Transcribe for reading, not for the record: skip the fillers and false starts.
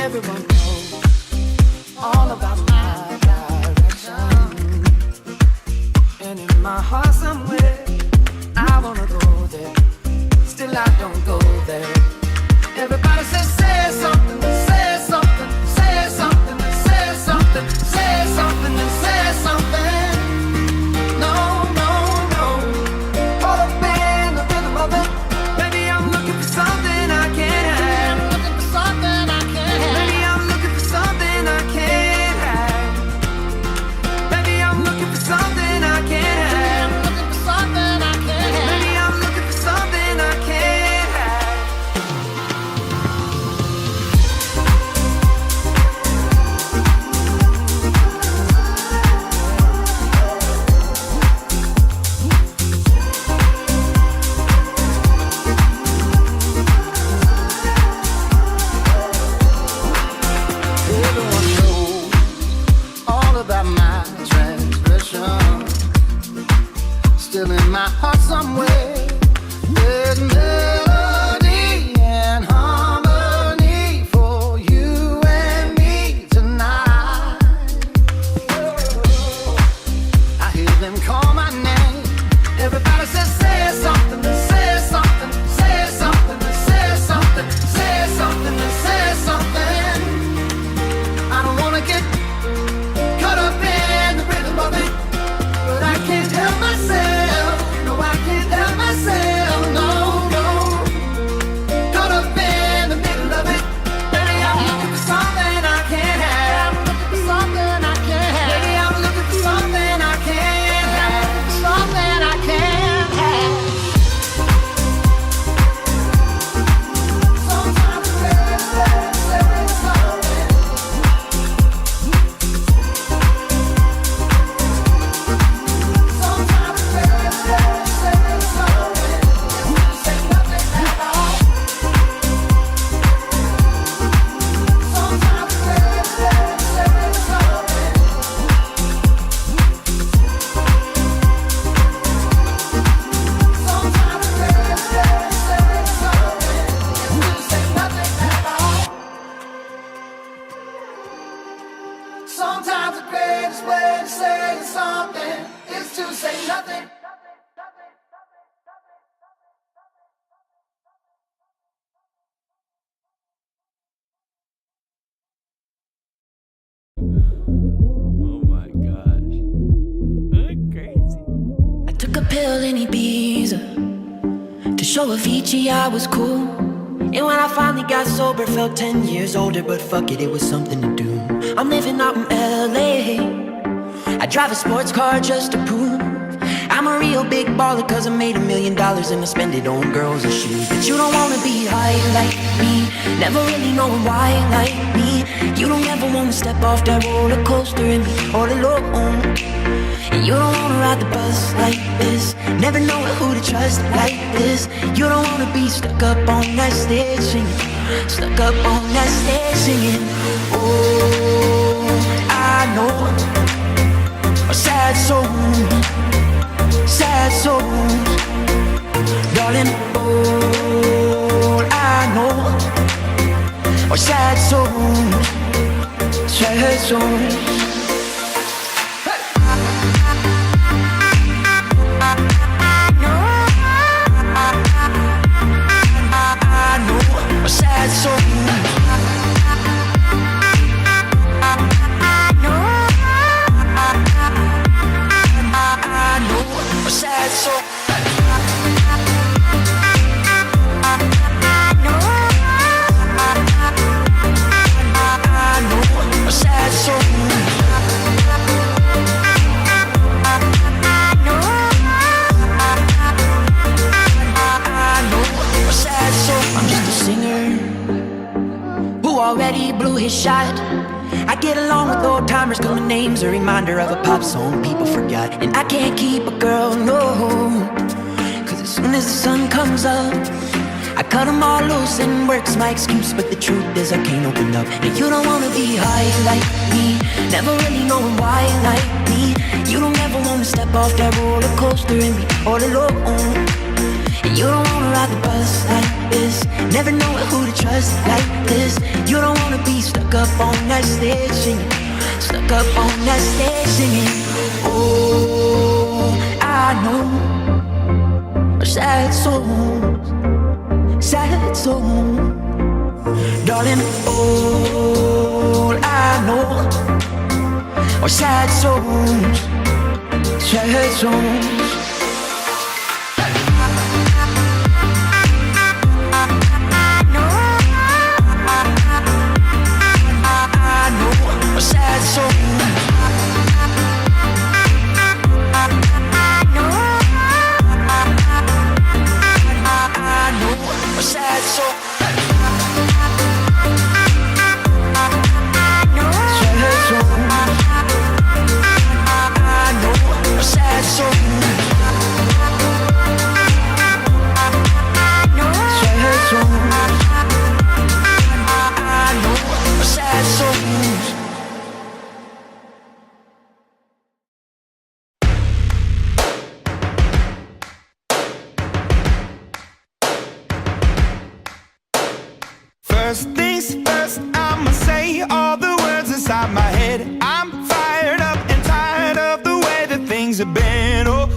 Everyone knows all about my direction. And in my heart somewhere, I wanna go there. Still I don't go there. Everybody says, say something, say something, say something, say something, say something, and say something. No, no, no. All up in the rhythm of it. Maybe I'm looking for something I can't have. I'm looking for something I can't have. Maybe I'm looking for something I can't have. Maybe I'm looking for something I can't have. I'm looking for something I can't have. Maybe I'm looking for something I can't have. Everyone knows all about my transgression. Still in my heart somewhere, there's melody and harmony for you and me tonight. I hear them call my name. Everybody says, say something, say something, say something, say something, say something, say something. I don't wanna get caught up in the rhythm of it, but I can't help myself. No, I can't help myself. No, no. Caught up in the middle of it. Maybe I'm looking for something I can't have. I'm looking for something I can't have. Maybe I'm looking for something I can't have. Something I can't have. Sometimes it's better say something. Sometimes it's better say something. Say nothing at all. Sometimes it's better say something. Sometimes it's better say something. Say nothing at all. Sometimes the greatest way to say something is to say nothing. Oh my gosh. Crazy. I took a pill in Ibiza to show Avicii I was cool. And when I finally got sober, felt 10 years older. But fuck it, it was something to do. I'm living out in LA. I drive a sports car just to prove I'm a real big baller, cause I made $1 million and I spend it on girls and shoes. But you don't wanna be high like me, never really knowing why like me. You don't ever wanna step off that roller coaster and be all alone. And you don't wanna ride the bus like this, never know who to trust like this. You don't wanna be stuck up on that stage singing, stuck up on that stage singing. Oh, I know a sad soul, sad souls, darling. All I know are sad souls, sad souls. Sad souls. I know a sad soul. I know a sad soul. I know a sad soul. I'm just a singer who already blew his shot. I get along with old timers cause my name's a reminder of a pop song people forgot. And I can't keep a girl, no, cause as soon as the sun comes up I cut them all loose and work's my excuse. But the truth is I can't open up. And you don't wanna be high like me, never really knowing why like me. You don't ever wanna step off that roller coaster and be all alone. You don't wanna ride the bus like this, never know who to trust like this. You don't wanna be stuck up on that stage singing, stuck up on that stage singing. Oh, I know sad songs, sad songs, darling. All I know are sad songs, sad songs. Sad songs. I know a sad soul. Sad soul. I know a sad soul. Sad soul. I know a sad soul. First things first, I'ma say all the words inside my head. I'm fired up and tired of the way that things have been. Oh,